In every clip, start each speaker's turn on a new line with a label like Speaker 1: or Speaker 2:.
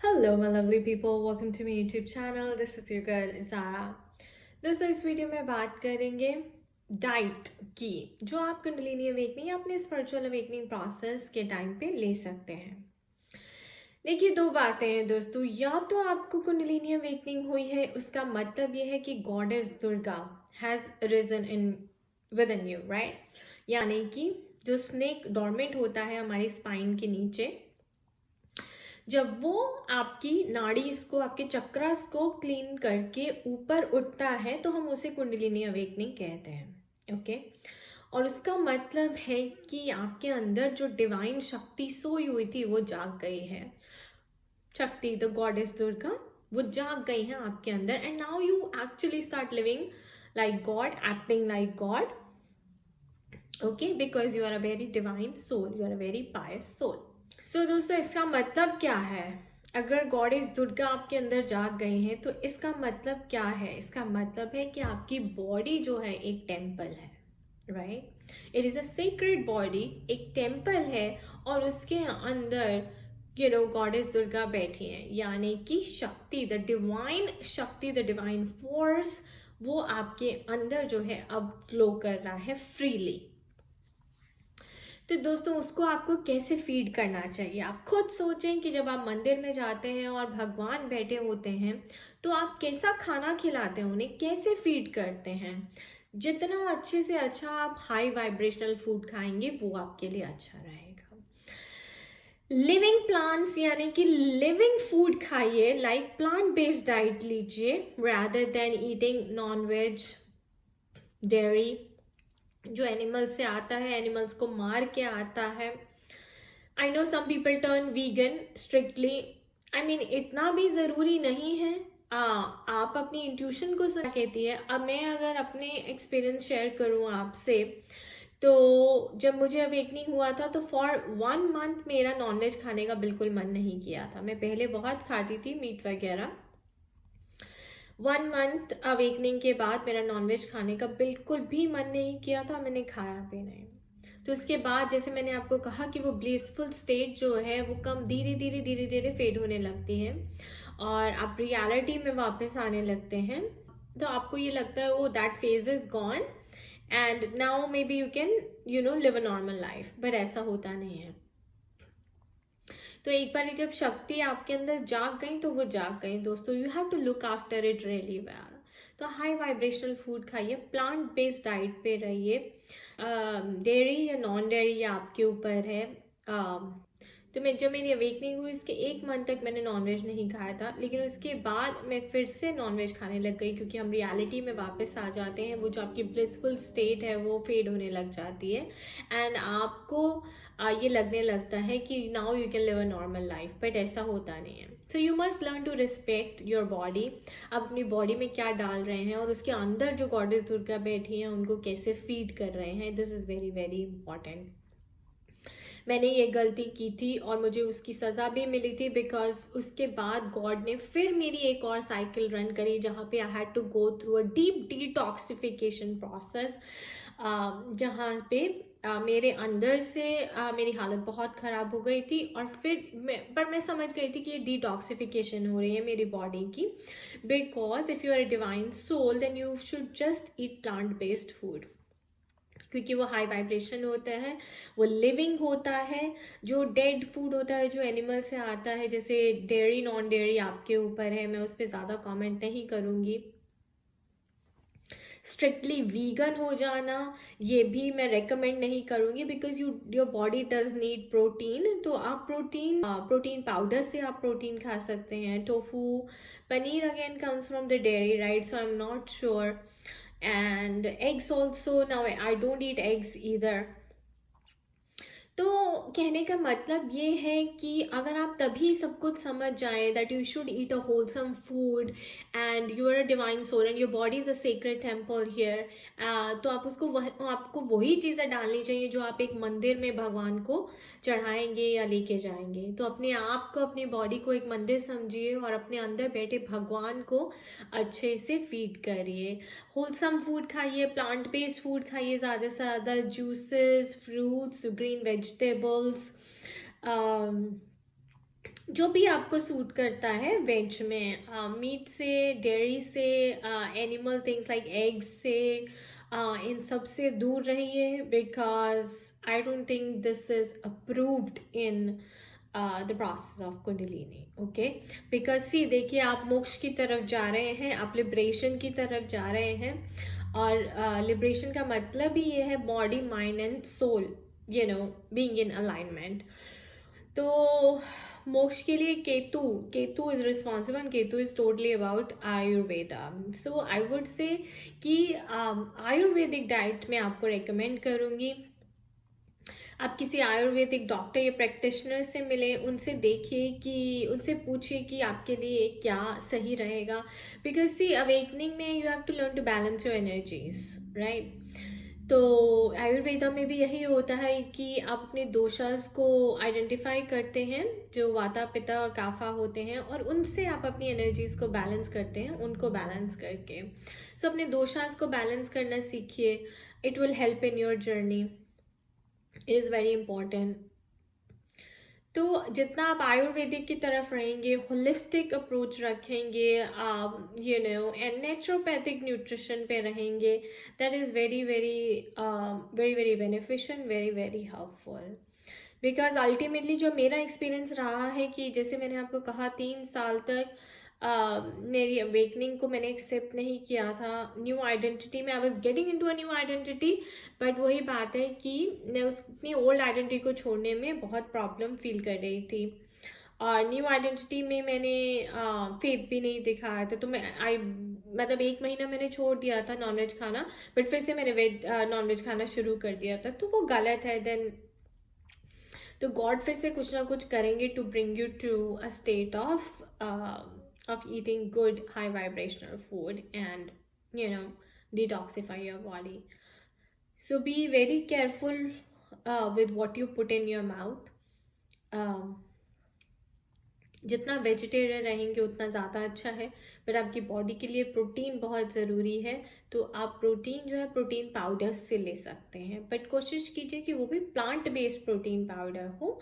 Speaker 1: Hello my lovely people, welcome to my YouTube channel. This is your girl Zara. दोस्तों इस video में बात करेंगे डाइट की, जो आप कुंडलिनी अवेकनिंग या अपने स्पिरिचुअल अवेकनिंग प्रोसेस के टाइम पे ले सकते हैं। देखिए दो बातें हैं दोस्तों, या तो आपको कुंडलिनी अवेकनिंग हुई है, उसका मतलब ये है कि goddess Durga has risen in with in you, right. यानी कि जो स्नेक डॉर्मेंट होता है हमारी स्पाइन के नीचे, जब वो आपकी नाड़ीज को, आपके चक्रास को क्लीन करके ऊपर उठता है तो हम उसे कुंडलिनी अवेकनिंग कहते हैं। ओके, और उसका मतलब है कि आपके अंदर जो डिवाइन शक्ति सोई हुई थी वो जाग गई है। शक्ति, द गॉडेस दुर्गा, वो जाग गई है आपके अंदर, and now you actually start living like God, acting like God. Okay, because you are a very divine soul, you are a very pious soul. So दोस्तों इसका मतलब क्या है? अगर गॉडेस दुर्गा आपके अंदर जाग गई हैं तो इसका मतलब क्या है? इसका मतलब है कि आपकी बॉडी जो है एक टेम्पल है, right. It is a secret body, एक टेम्पल है, और उसके अंदर गॉडेस दुर्गा बैठी हैं, यानी कि शक्ति, द डिवाइन शक्ति, द डिवाइन फोर्स, वो आपके अंदर जो है अब फ्लो कर रहा है फ्रीली। तो दोस्तों उसको आपको कैसे फीड करना चाहिए? आप खुद सोचें कि जब आप मंदिर में जाते हैं और भगवान बैठे होते हैं तो आप कैसा खाना खिलाते हैं, उन्हें कैसे फीड करते हैं। जितना अच्छे से अच्छा आप हाई वाइब्रेशनल फूड खाएंगे वो आपके लिए अच्छा रहेगा। लिविंग प्लांट्स यानी कि लिविंग फूड खाइए, लाइक प्लांट बेस्ड डाइट लीजिए rather than eating non veg, dairy, जो एनिमल से आता है, एनिमल्स को मार के आता है। I know some people turn vegan strictly, I mean इतना भी ज़रूरी नहीं है। आप अपनी इंट्यूशन को सुना कहती है। अब मैं अगर अपने एक्सपीरियंस शेयर करूँ आपसे, तो जब मुझे अवेकनिंग हुआ था तो फॉर 1 मंथ मेरा नॉनवेज खाने का बिल्कुल मन नहीं किया था। मैं पहले बहुत खाती थी मीट वगैरह। 1 मंथ अवेकनिंग के बाद मेरा नॉनवेज खाने का बिल्कुल भी मन नहीं किया था, मैंने खाया भी नहीं। तो उसके बाद जैसे मैंने आपको कहा कि वो ब्लिसफुल स्टेट जो है वो कम धीरे धीरे धीरे धीरे फेड होने लगती है और आप रियलिटी में वापस आने लगते हैं। तो आपको ये लगता है oh that phase is gone and now maybe you can live a normal life, but ऐसा होता नहीं है। तो एक बार जब शक्ति आपके अंदर जाग गई तो वो जाग गई दोस्तों। You have to look after it really well. तो हाई वाइब्रेशनल फूड खाइए, प्लांट बेस्ड डाइट पे रहिए। डेयरी या नॉन डेयरी आपके ऊपर है। तो जब मेरी अवेकनिंग हुई उसके 1 मंथ तक मैंने नॉनवेज नहीं खाया था, लेकिन उसके बाद मैं फिर से नॉनवेज खाने लग गई, क्योंकि हम रियलिटी में वापस आ जाते हैं। वो जो आपकी ब्लिसफुल स्टेट है वो फेड होने लग जाती है एंड आपको ये लगने लगता है कि now you can live a normal life, but ऐसा होता नहीं है। So you must learn to respect your body. आप अपनी बॉडी में क्या डाल रहे हैं और उसके अंदर जो गॉडेस दुर्गा बैठी हैं उनको कैसे फीड कर रहे हैं, this is very very important. मैंने ये गलती की थी और मुझे उसकी सज़ा भी मिली थी, बिकॉज उसके बाद गॉड ने फिर मेरी एक और साइकिल रन करी जहाँ पे I had to go through a deep detoxification process, जहाँ पे मेरे अंदर से मेरी हालत बहुत ख़राब हो गई थी। और फिर मैं समझ गई थी कि ये डिटॉक्सिफिकेशन हो रही है मेरी बॉडी की, because if you are a divine soul then you should just eat plant based food, क्योंकि वो हाई वाइब्रेशन होता है, वो लिविंग होता है। जो डेड फूड होता है, जो एनिमल से आता है, जैसे डेयरी नॉन डेयरी आपके ऊपर है, मैं उस पर ज़्यादा कमेंट नहीं करूँगी। स्ट्रिक्टली वीगन हो जाना ये भी मैं रेकमेंड नहीं करूँगी, because your body does need protein. तो आप प्रोटीन पाउडर से आप प्रोटीन खा सकते हैं। Tofu, paneer again comes from the dairy, right, so I am not sure. and eggs also, now I don't eat eggs either। तो कहने का मतलब ये है कि अगर आप तभी सब कुछ समझ जाएं that you should eat a wholesome food and you are a divine soul and your body is a sacred temple here, तो आपको वही चीज़ें डालनी चाहिए जो आप एक मंदिर में भगवान को चढ़ाएंगे या लेके जाएंगे। तो अपने आप को, अपनी बॉडी को एक मंदिर समझिए और अपने अंदर बैठे भगवान को अच्छे से फीड करिए। होलसम फूड खाइए, प्लांट बेस्ड फूड खाइए, ज़्यादा से ज़्यादा जूसेस, फ्रूट्स, ग्रीन वेजिटेबल्स, जो भी आपको सूट करता है वेज में, मीट से, डेयरी से, एनिमल थिंग्स लाइक एग्स से, इन सब से दूर रहिए, because I don't think this is approved in the process of Kundalini. Okay, because see देखिए, आप मोक्ष की तरफ जा रहे हैं, आप लिबरेशन की तरफ जा रहे हैं, और लिबरेशन का मतलब ही ये है body, mind and soul, you know, being in alignment. तो मोक्ष के लिए Ketu is responsible, Ketu is totally about Ayurveda. So I would say कि आयुर्वेदिक डाइट में आपको रेकमेंड करूंगी, आप किसी आयुर्वेदिक डॉक्टर या प्रैक्टिशनर से मिले, उनसे देखिए कि, उनसे पूछिए कि आपके लिए क्या सही रहेगा. बिकॉज सी, अवेकनिंग में you have to learn to balance your energies, right. तो आयुर्वेदा में भी यही होता है कि आप अपने दोषास को आइडेंटिफाई करते हैं, जो वाता, पित्त और काफा होते हैं, और उनसे आप अपनी एनर्जीज को बैलेंस करते हैं, उनको बैलेंस करके. सो अपने दोषास को बैलेंस करना सीखिए. It will help in your journey. It is very important. तो जितना आप आयुर्वेदिक की तरफ रहेंगे, होलिस्टिक अप्रोच रखेंगे, you know, and naturopathic nutrition पे रहेंगे, that is very very very very beneficial, very very helpful. Because ultimately जो मेरा एक्सपीरियंस रहा है कि जैसे मैंने आपको कहा, 3 साल तक मेरी अवेकनिंग को मैंने एक्सेप्ट नहीं किया था. न्यू आइडेंटिटी में I was getting into a new identity, but वही बात है कि मैं उस अपनी ओल्ड आइडेंटिटी को छोड़ने में बहुत प्रॉब्लम फील कर रही थी. और न्यू आइडेंटिटी में मैंने फेथ भी नहीं दिखाया था. तो मतलब 1 महीना मैंने छोड़ दिया था नॉनवेज खाना, बट फिर से मैंने नॉनवेज खाना शुरू कर दिया था. तो वो गलत है. देन तो गॉड फिर से कुछ ना कुछ करेंगे to bring you to a state of eating good high vibrational food and, you know, detoxify your body. So be very careful with what you put in your mouth. जितना vegetarian रहेंगे उतना ज़्यादा अच्छा है, बट आपकी body के लिए protein बहुत ज़रूरी है. तो आप प्रोटीन जो है प्रोटीन पाउडर से ले सकते हैं, बट कोशिश कीजिए कि वो भी प्लांट बेस्ड प्रोटीन पाउडर हो.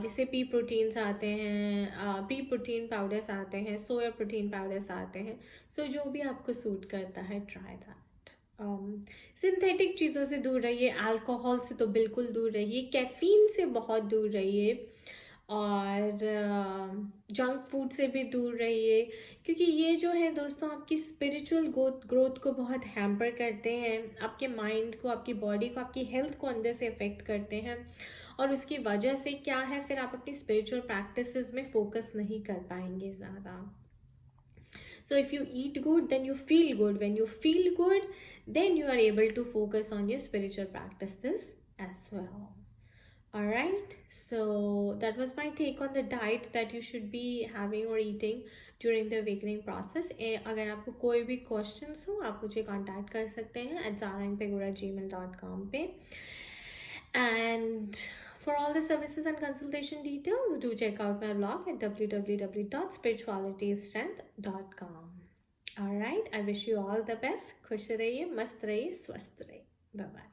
Speaker 1: जैसे पी प्रोटीन्स आते हैं, पी प्रोटीन पाउडर्स आते हैं, सोया प्रोटीन पाउडर्स आते हैं. सो जो भी आपको सूट करता है, ट्राई दैट. सिंथेटिक चीज़ों से दूर रहिए, अल्कोहल से तो बिल्कुल दूर रहिए, कैफीन से बहुत दूर रहिए, और जंक फूड से भी दूर रहिए, क्योंकि ये जो है दोस्तों आपकी स्पिरिचुअल ग्रोथ को बहुत हैम्पर करते हैं, आपके माइंड को, आपकी बॉडी को, आपकी हेल्थ को अंदर से अफेक्ट करते हैं. और उसकी वजह से क्या है, फिर आप अपनी स्पिरिचुअल प्रैक्टिसेस में फोकस नहीं कर पाएंगे ज़्यादा. So if you eat good, then you feel good. When you feel good, then you are able to focus on your spiritual practices as well. Alright, so that was my take on the diet that you should be having or eating during the awakening process. अगर आपको कोई भी questions हो, आप मुझे contact कर सकते हैं at zarangpegura@gmail.com पे. And for all the services and consultation details, do check out my blog at www.spiritualitystrength.com. Alright, I wish you all the best. खुश रहिए, मस्त रहिए, स्वस्थ रहिए. Bye bye.